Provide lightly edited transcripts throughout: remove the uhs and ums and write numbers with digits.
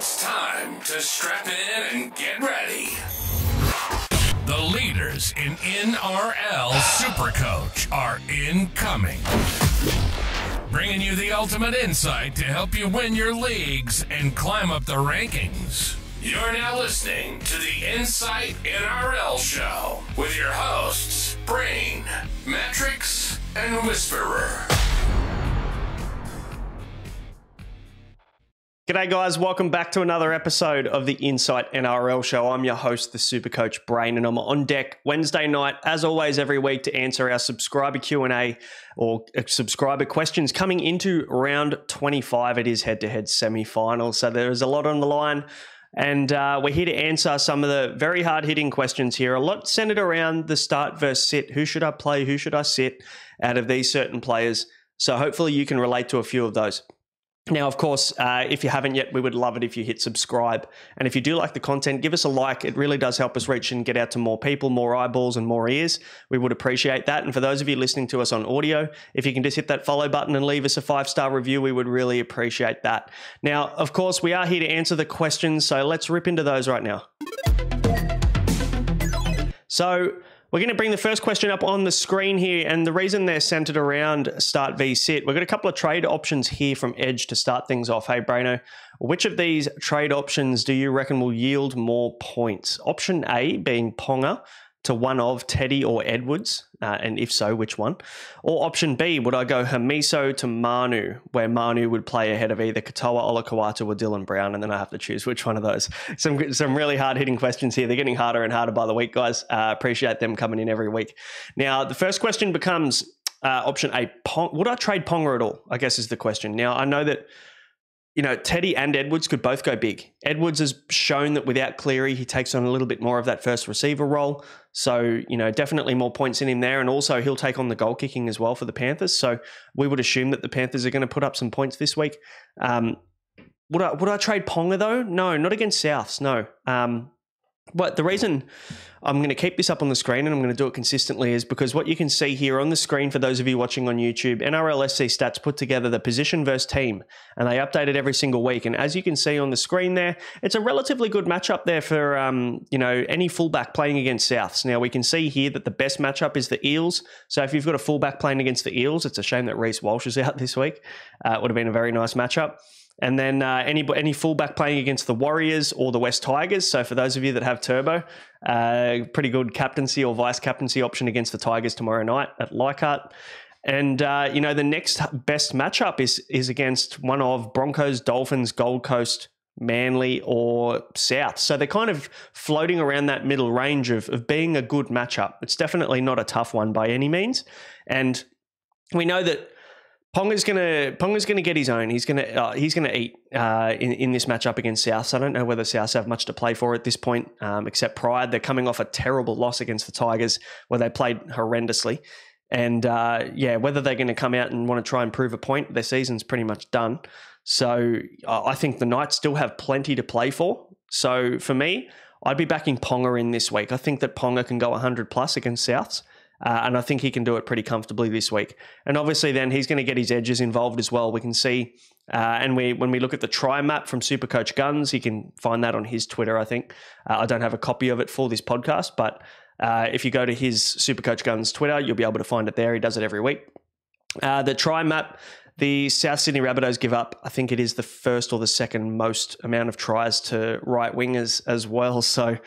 It's time to strap in and get ready. The leaders in NRL Supercoach are incoming. Bringing you the ultimate insight to help you win your leagues and climb up the rankings. You're now listening to the Insight NRL Show with your hosts, Brain, Matrix, and Whisperer. G'day guys, welcome back to another episode of the Insight NRL Show. I'm your host, the Supercoach Brain, and I'm on deck Wednesday night, as always, every week to answer our subscriber Q&A or subscriber questions coming into round 25. It is head-to-head semi-final, so there is a lot on the line, and we're here to answer some of the very hard-hitting questions here. A lot centered around the start versus sit. Who should I play? Who should I sit out of these certain players? So hopefully you can relate to a few of those. Now, of course, if you haven't yet, we would love it if you hit subscribe. And if you do like the content, give us a like. It really does help us reach and get out to more people, more eyeballs and more ears. We would appreciate that. And for those of you listening to us on audio, if you can just hit that follow button and leave us a 5-star review, we would really appreciate that. Now, of course, we are here to answer the questions, so let's rip into those right now. So we're going to bring the first question up on the screen here, and the reason they're centered around start v sit, we've got a couple of trade options here from Edge to start things off. Hey, Braino, which of these trade options do you reckon will yield more points? Option A being Ponga to one of Teddy or Edwards, and if so, which one? Or option B, would I go Hamiso to Manu, where Manu would play ahead of either Katoa, Olakau'atu or Dylan Brown, and then I have to choose which one of those. Some really hard-hitting questions here. They're getting harder and harder by the week, guys. Appreciate them coming in every week. Now, the first question becomes option A, would I trade Ponga at all, I guess is the question. Now, I know that Teddy and Edwards could both go big. Edwards has shown that without Cleary, he takes on a little bit more of that first receiver role. So, definitely more points in him there. And also he'll take on the goal kicking as well for the Panthers. So we would assume that the Panthers are going to put up some points this week. Would I trade Ponga though? No, not against Souths. No. But the reason I'm going to keep this up on the screen and I'm going to do it consistently is because what you can see here on the screen for those of you watching on YouTube, NRL SC Stats put together the position versus team, and they update it every single week. And as you can see on the screen there, it's a relatively good matchup there for, any fullback playing against Souths. Now, we can see here that the best matchup is the Eels. So if you've got a fullback playing against the Eels, it's a shame that Reece Walsh is out this week. It would have been a very nice matchup. And then any fullback playing against the Warriors or the West Tigers. So for those of you that have Turbo, pretty good captaincy or vice captaincy option against the Tigers tomorrow night at Leichhardt. And, the next best matchup is against one of Broncos, Dolphins, Gold Coast, Manly or South. So they're kind of floating around that middle range of being a good matchup. It's definitely not a tough one by any means. And we know that Ponga's gonna get his own. He's gonna eat in this matchup against South. So I don't know whether South have much to play for at this point, except pride. They're coming off a terrible loss against the Tigers where they played horrendously, and whether they're going to come out and want to try and prove a point, their season's pretty much done. So I think the Knights still have plenty to play for. So for me, I'd be backing Ponga in this week. I think that Ponga can go 100 plus against Souths. And I think he can do it pretty comfortably this week. And obviously then he's going to get his edges involved as well. We can see, when we look at the try map from Supercoach Guns, you can find that on his Twitter, I think. I don't have a copy of it for this podcast, but if you go to his Supercoach Guns Twitter, you'll be able to find it there. He does it every week. The try map, the South Sydney Rabbitohs give up, I think it is the first or the second most amount of tries to right wingers as well. So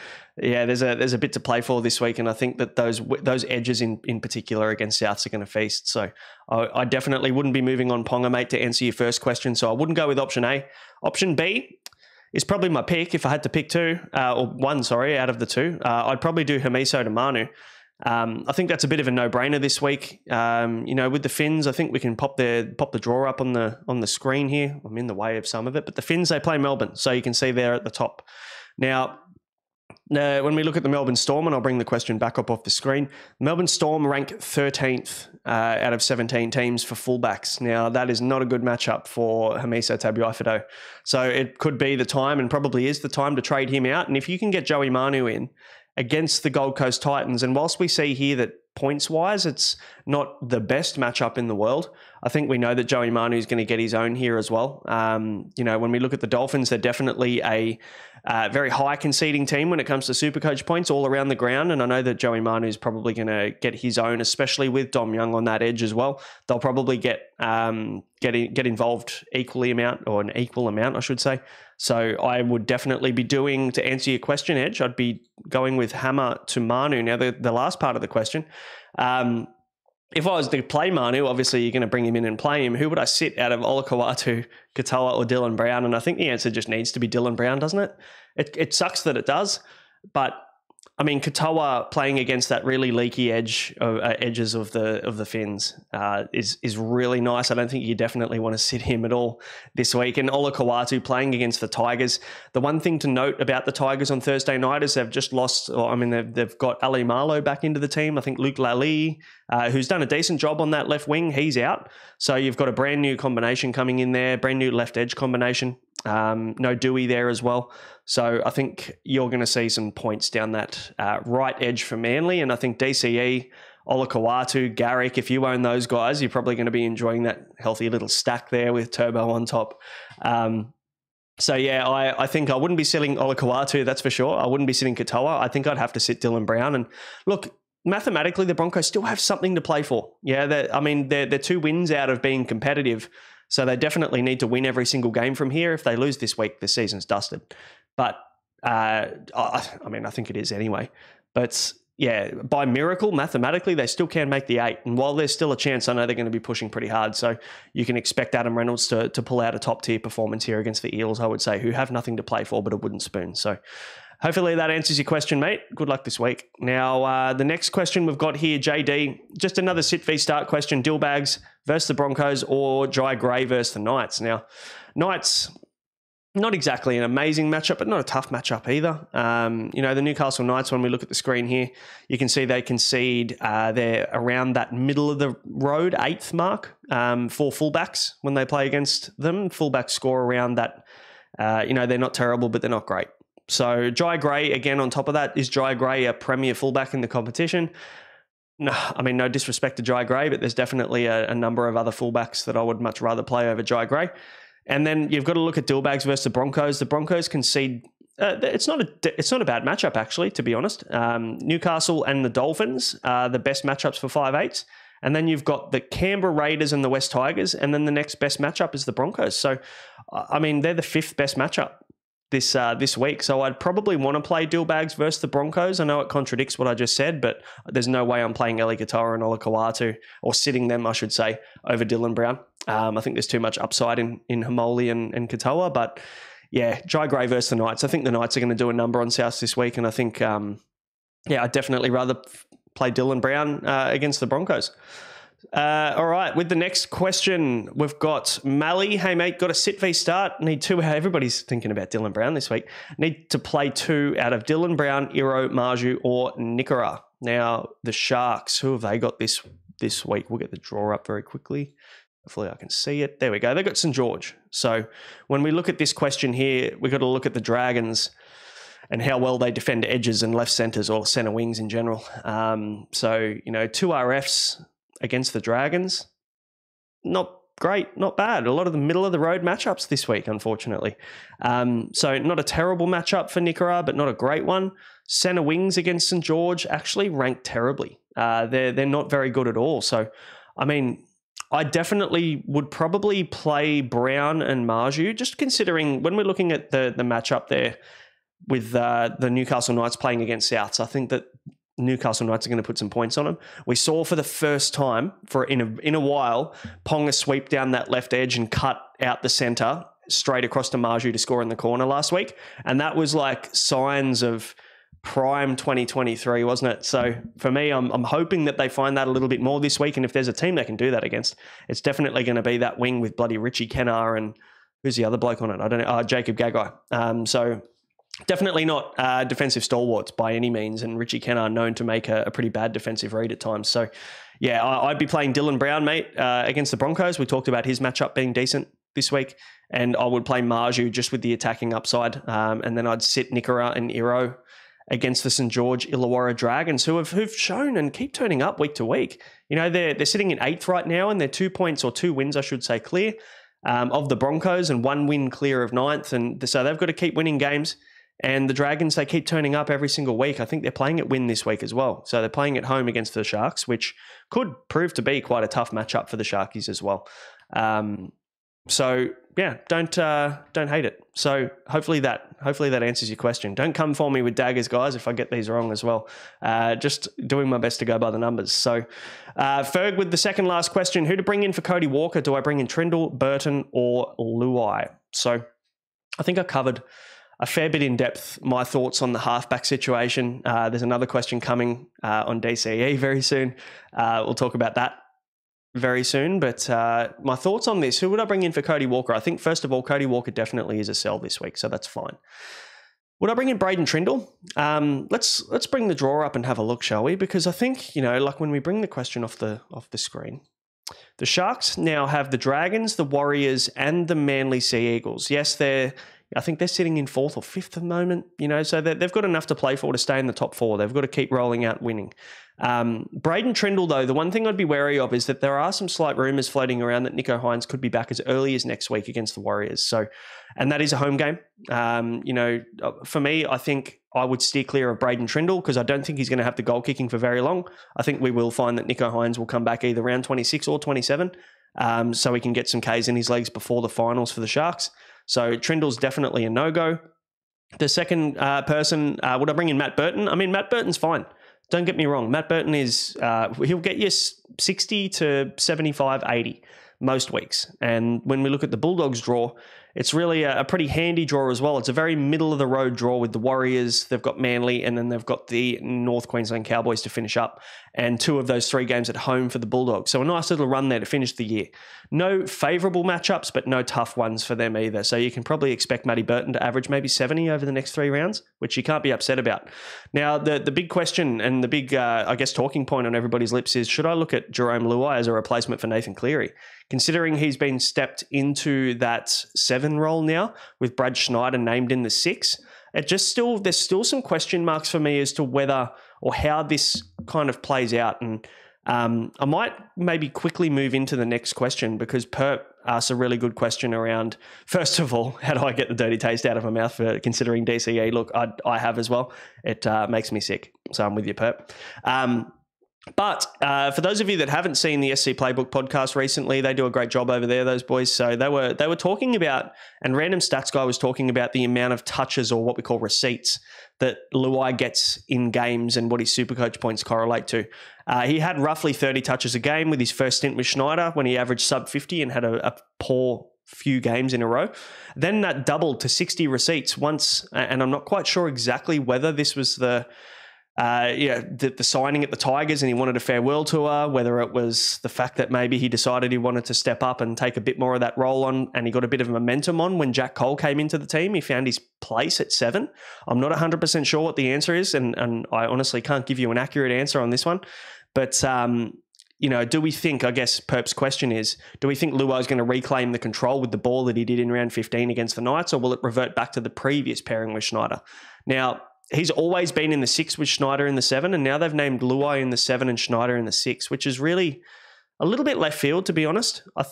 yeah, there's a bit to play for this week, and I think that those edges in particular against Souths are going to feast. So I definitely wouldn't be moving on Ponga, mate, to answer your first question. So I wouldn't go with option A. Option B is probably my pick if I had to pick out of the two. I'd probably do Hamiso to Manu. I think that's a bit of a no-brainer this week. With the Finns, I think we can pop the draw up on the screen here. I'm in the way of some of it, but the Finns, they play Melbourne, so you can see there at the top. Now, when we look at the Melbourne Storm, and I'll bring the question back up off the screen, Melbourne Storm rank 13th out of 17 teams for fullbacks. Now, that is not a good matchup for Hamiso Tabuai-Fidow. So it could be the time, and probably is the time, to trade him out. And if you can get Joey Manu in against the Gold Coast Titans, and whilst we see here that points-wise, it's not the best matchup in the world, I think we know that Joey Manu is going to get his own here as well. When we look at the Dolphins, they're definitely a very high conceding team when it comes to Supercoach points all around the ground. And I know that Joey Manu is probably going to get his own, especially with Dom Young on that edge as well. They'll probably get involved an equal amount, I should say. So I would definitely be to answer your question, Edge, I'd be going with Hammer to Manu. Now, the last part of the question, if I was to play Manu, obviously you're going to bring him in and play him. Who would I sit out of Olakau'atu, Katoa, or Dylan Brown? And I think the answer just needs to be Dylan Brown, doesn't it? It sucks that it does, but I mean, Katoa playing against that really leaky edges of the fins is really nice. I don't think you definitely want to sit him at all this week. And Olakau'atu playing against the Tigers. The one thing to note about the Tigers on Thursday night is they've just lost. They've got Ali Marlowe back into the team. I think Luke Lally, who's done a decent job on that left wing, he's out. So you've got a brand new combination coming in there, brand new left edge combination. No Dewey there as well. So I think you're going to see some points down that right edge for Manly. And I think DCE, Olakau'atu, Garrick, if you own those guys, you're probably going to be enjoying that healthy little stack there with Turbo on top. I think I wouldn't be sitting Olakau'atu, that's for sure. I wouldn't be sitting Katoa. I think I'd have to sit Dylan Brown. And look, mathematically, the Broncos still have something to play for. Yeah, they're 2 wins out of being competitive. So they definitely need to win every single game from here. If they lose this week, the season's dusted. But I think it is anyway. But yeah, by miracle, mathematically, they still can make the 8. And while there's still a chance, I know they're going to be pushing pretty hard. So you can expect Adam Reynolds to pull out a top tier performance here against the Eels, I would say, who have nothing to play for but a wooden spoon. So hopefully that answers your question, mate. Good luck this week. Now, the next question we've got here, JD, just another sit v start question. Dillbags versus the Broncos or Jai Gray versus the Knights. Now, Knights, not exactly an amazing matchup, but not a tough matchup either. The Newcastle Knights, when we look at the screen here, you can see they concede they're around that middle of the road, 8th mark for fullbacks when they play against them. Fullbacks score around that. They're not terrible, but they're not great. So Jai Gray, again, on top of that, is Jai Gray a premier fullback in the competition? No disrespect to Jai Gray, but there's definitely a number of other fullbacks that I would much rather play over Jai Gray. And then you've got to look at Dillbags versus the Broncos. The Broncos concede. It's not a bad matchup, actually, to be honest. Newcastle and the Dolphins are the best matchups for 5/8. And then you've got the Canberra Raiders and the West Tigers. And then the next best matchup is the Broncos. So, they're the 5th best matchup this week. So I'd probably want to play Dillbags versus the Broncos. I know it contradicts what I just said, but there's no way I'm playing Eli Katoa and Olakau'atu, or sitting them, I should say, over Dylan Brown. I think there's too much upside in Hamoli and Katoa. But yeah, Jai Gray versus the Knights. I think the Knights are going to do a number on South this week. And I think, I'd definitely rather play Dylan Brown against the Broncos. All right, with the next question, we've got Mally. Hey, mate, got a sit v start. Need 2. Everybody's thinking about Dylan Brown this week. Need to play 2 out of Dylan Brown, Iro, Marju, or Nikora. Now, the Sharks, who have they got this week? We'll get the draw up very quickly. Hopefully I can see it. There we go. They've got St. George. So when we look at this question here, we've got to look at the Dragons and how well they defend edges and left centres or centre wings in general. 2 RFs against the Dragons, not great, not bad. A lot of the middle of the road matchups this week, unfortunately. So not a terrible matchup for Nikora, but not a great one. Centre wings against St. George actually ranked terribly. They're not very good at all. So, I definitely would probably play Brown and Marju, just considering when we're looking at the matchup there with the Newcastle Knights playing against Souths. I think that Newcastle Knights are going to put some points on them. We saw for the first time in a while, Ponga sweep down that left edge and cut out the centre straight across to Marju to score in the corner last week. And that was like signs of prime 2023, wasn't it? So for me, I'm hoping that they find that a little bit more this week. And if there's a team they can do that against, it's definitely going to be that wing with bloody Richie Kennar and who's the other bloke on it? I don't know. Jacob Gagai. So definitely not defensive stalwarts by any means. And Richie Kennar known to make a pretty bad defensive read at times. So yeah, I'd be playing Dylan Brown, mate, against the Broncos. We talked about his matchup being decent this week. And I would play Marju just with the attacking upside. And then I'd sit Nikora and Iro against the St. George Illawarra Dragons, who've shown and keep turning up week to week. You know, they're sitting in 8th right now, and they're 2 points or 2 wins, I should say, clear of the Broncos, and 1 win clear of 9th. And so they've got to keep winning games. And the Dragons, they keep turning up every single week. I think they're playing at Win this week as well. So they're playing at home against the Sharks, which could prove to be quite a tough matchup for the Sharkies as well. So yeah, don't hate it. So hopefully that answers your question. Don't come for me with daggers, guys, if I get these wrong as well. Just doing my best to go by the numbers. So Ferg with the second last question: who to bring in for Cody Walker? Do I bring in Trindle, Burton, or Luai? So I think I covered a fair bit in depth my thoughts on the halfback situation. There's another question coming on DCE very soon. We'll talk about that very soon. But my thoughts on this: who would I bring in for Cody Walker? I think, first of all, Cody Walker definitely is a sell this week, so that's fine. Would I bring in Braden Trindle? Let's bring the draw up and have a look, shall we? Because I think, you know, like when we bring the question off the screen, the Sharks now have the Dragons, the Warriors, and the Manly Sea Eagles. Yes, I think they're sitting in 4th or 5th at the moment, you know, so they've got enough to play for to stay in the top 4. They've got to keep rolling out winning. Braden Trindle, though, the one thing I'd be wary of is that there are some slight rumours floating around that Nicho Hynes could be back as early as next week against the Warriors. So, and that is a home game. You know, for me, I think I would steer clear of Braden Trindle because I don't think he's going to have the goal kicking for very long. I think we will find that Nicho Hynes will come back either round 26 or 27, so he can get some Ks in his legs before the finals for the Sharks. So Trindle's definitely a no-go. The second person, would I bring in Matt Burton? I mean, Matt Burton's fine. Don't get me wrong. Matt Burton is, he'll get you 60 to 75, 80 most weeks. And when we look at the Bulldogs draw, it's really a pretty handy draw as well. It's a very middle-of-the-road draw with the Warriors. They've got Manly, and then they've got the North Queensland Cowboys to finish up, and 2 of those 3 games at home for the Bulldogs. So a nice little run there to finish the year. No favourable matchups, but no tough ones for them either. So you can probably expect Matty Burton to average maybe 70 over the next 3 rounds, which you can't be upset about. Now, the big question and the big, I guess, talking point on everybody's lips is, should I look at Jerome Luai as a replacement for Nathan Cleary? Considering he's been stepped into that 7 role now with Brad Schneider named in the 6, there's still some question marks for me as to whether or how this kind of plays out. And I might maybe quickly move into the next question because Perp asked a really good question around, first of all, how do I get the dirty taste out of my mouth for considering DCE? Look, I have as well. It makes me sick. So I'm with you, Perp. But for those of you that haven't seen the SC Playbook podcast recently, they do a great job over there, those boys. So they were talking about, and Random Stats Guy was talking about the amount of touches, or what we call receipts, that Luai gets in games and what his Supercoach points correlate to. He had roughly 30 touches a game with his first stint with Schneider when he averaged sub 50 and had a poor few games in a row. Then that doubled to 60 receipts once, and I'm not quite sure exactly whether this was the signing at the Tigers and he wanted a farewell tour, whether it was the fact that maybe he decided he wanted to step up and take a bit more of that role on, and he got a bit of momentum on when Jack Cole came into the team. He found his place at 7. I'm not 100% sure what the answer is, and I honestly can't give you an accurate answer on this one. But, do we think, I guess Perp's question is, do we think Luai is going to reclaim the control with the ball that he did in round 15 against the Knights, or will it revert back to the previous pairing with Schneider? Now, he's always been in the 6 with Schneider in the 7, and now they've named Luai in the 7 and Schneider in the 6, which is really a little bit left field, to be honest. I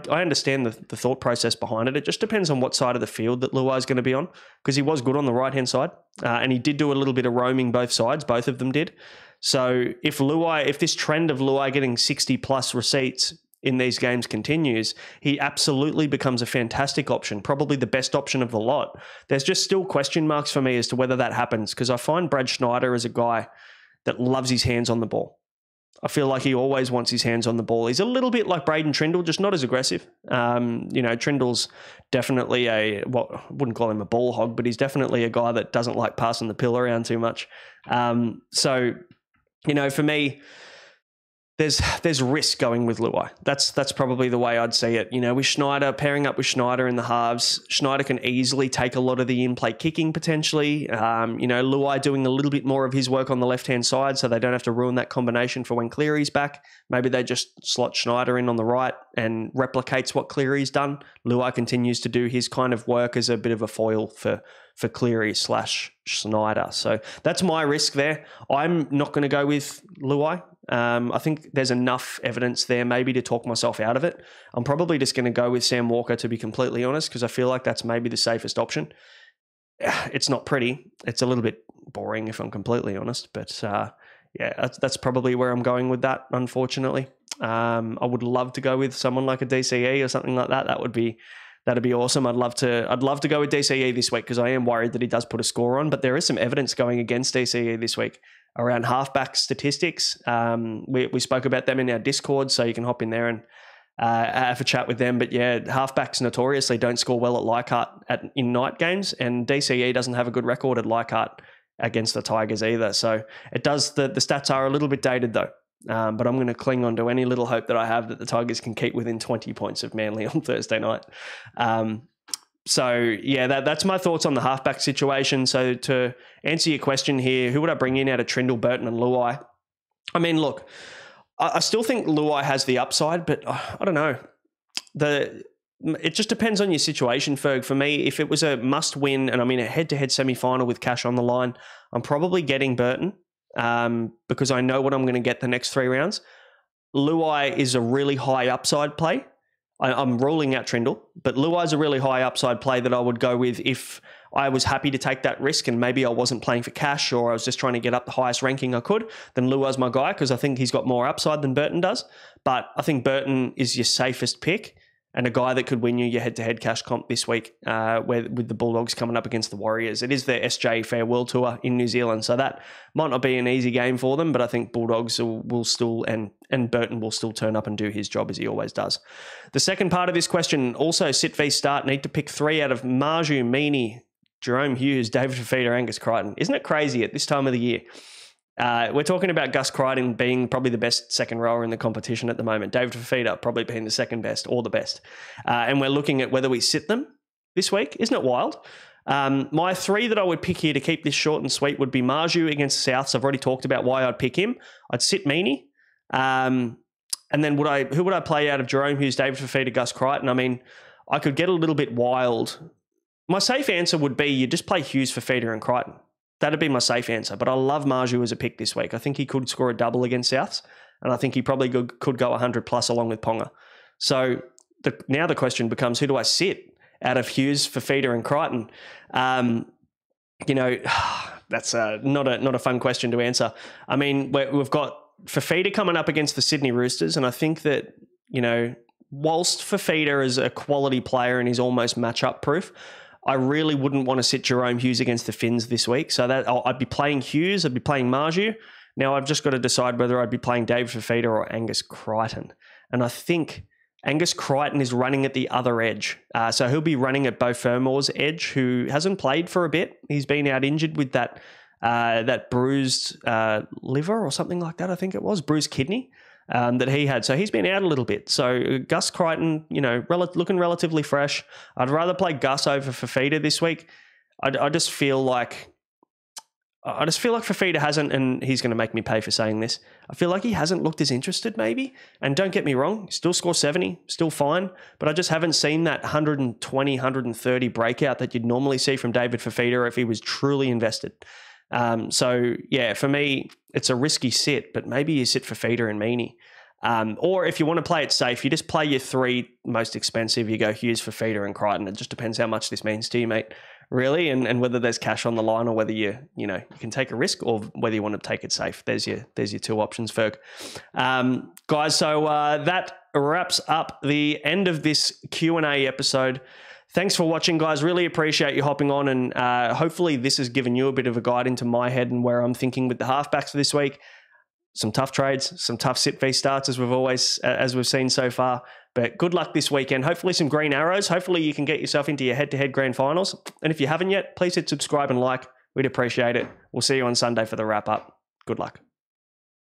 understand the thought process behind it. It just depends on what side of the field that Luai is going to be on, because he was good on the right-hand side, and he did do a little bit of roaming both sides. Both of them did. So if this trend of Luai getting 60-plus receipts in these games continues, he absolutely becomes a fantastic option, probably the best option of the lot. There's just still question marks for me as to whether that happens, because I find Brad Schneider as a guy that loves his hands on the ball. I feel like he always wants his hands on the ball. He's a little bit like Braden Trindle, just not as aggressive. Trindle's definitely I wouldn't call him a ball hog, but he's definitely a guy that doesn't like passing the pill around too much. For me, there's risk going with Luai. That's probably the way I'd see it. You know, with Schneider, pairing up with Schneider in the halves, Schneider can easily take a lot of the in-play kicking potentially. You know, Luai doing a little bit more of his work on the left-hand side so they don't have to ruin that combination for when Cleary's back. Maybe they just slot Schneider in on the right and replicates what Cleary's done. Luai continues to do his kind of work as a bit of a foil for Cleary / Schneider. So that's my risk there. I'm not going to go with Luai. I think there's enough evidence there maybe to talk myself out of it. I'm probably just going to go with Sam Walker, to be completely honest, because I feel like that's maybe the safest option. It's not pretty. It's a little bit boring, if I'm completely honest. But yeah, that's probably where I'm going with that, unfortunately. I would love to go with someone like a DCE or something like that. That'd be awesome. I'd love to go with DCE this week because I am worried that he does put a score on, but there is some evidence going against DCE this week around halfback statistics. We spoke about them in our Discord, so you can hop in there and have a chat with them. But yeah, halfbacks notoriously don't score well at Leichhardt in night games, and DCE doesn't have a good record at Leichhardt against the Tigers either. So it does. The stats are a little bit dated though. But I'm going to cling on to any little hope that I have that the Tigers can keep within 20 points of Manly on Thursday night. So yeah, that's my thoughts on the halfback situation. So to answer your question here, who would I bring in out of Trindle, Burton and Luai? I mean, look, I still think Luai has the upside, but I don't know. It just depends on your situation, Ferg. For me, if it was a must win and I'm in a head-to-head semi-final with cash on the line, I'm probably getting Burton. Because I know what I'm going to get the next 3 rounds. Luai is a really high upside play. I'm ruling out Trindle, but Luai is a really high upside play that I would go with if I was happy to take that risk and maybe I wasn't playing for cash or I was just trying to get up the highest ranking I could. Then Luai's my guy because I think he's got more upside than Burton does. But I think Burton is your safest pick and a guy that could win you your head-to-head cash comp this week with the Bulldogs coming up against the Warriors. It is the SJ Farewell Tour in New Zealand, so that might not be an easy game for them, but I think Bulldogs will still, and Burton will still turn up and do his job as he always does. The second part of this question, also sit v start, need to pick 3 out of Marju, Meaney, Jerome Hughes, David Fifita, Angus Crichton. Isn't it crazy at this time of the year? We're talking about Gus Crichton being probably the best second rower in the competition at the moment. David Fifita probably being the second best or the best. And we're looking at whether we sit them this week. Isn't it wild? My 3 that I would pick here to keep this short and sweet would be Marju against the Souths. I've already talked about why I'd pick him. I'd sit Meaney. And then who would I play out of Jerome Hughes, David Fifita, Gus Crichton? I mean, I could get a little bit wild. My safe answer would be you just play Hughes, Fifita and Crichton. That'd be my safe answer. But I love Marju as a pick this week. I think he could score a double against Souths, and I think he probably could go 100 plus along with Ponga. So now the question becomes, who do I sit out of Hughes, Fifita and Crichton? You know, that's not a fun question to answer. I mean, we've got Fifita coming up against the Sydney Roosters, and I think that, you know, whilst Fifita is a quality player and he's almost matchup proof, I really wouldn't want to sit Jerome Hughes against the Finns this week. So that I'd be playing Hughes, I'd be playing Marju. Now I've just got to decide whether I'd be playing David Fifita or Angus Crichton. And I think Angus Crichton is running at the other edge. So he'll be running at Beau Fermor's edge, who hasn't played for a bit. He's been out injured with that bruised liver or something like that, I think it was, bruised kidney. That he had. So he's been out a little bit. So Gus Crichton, you know, looking relatively fresh. I'd rather play Gus over Fifita this week. I just feel like Fifita hasn't, and he's going to make me pay for saying this, I feel like he hasn't looked as interested maybe. And don't get me wrong, still score 70, still fine. But I just haven't seen that 120, 130 breakout that you'd normally see from David Fifita if he was truly invested. So yeah, for me, it's a risky sit, but maybe you sit Fifita and Meaney. Or if you want to play it safe, you just play your 3 most expensive. You go Hughes, Fifita and Crichton. It just depends how much this means to you, mate, really, and whether there's cash on the line or whether you can take a risk or whether you want to take it safe. There's your 2 options, Ferg. Guys, so that wraps up the end of this Q&A episode. Thanks for watching, guys. Really appreciate you hopping on, and hopefully this has given you a bit of a guide into my head and where I'm thinking with the halfbacks for this week. Some tough trades, some tough sit v starts as we've seen so far. But good luck this weekend. Hopefully some green arrows. Hopefully you can get yourself into your head-to-head grand finals. And if you haven't yet, please hit subscribe and like. We'd appreciate it. We'll see you on Sunday for the wrap-up. Good luck.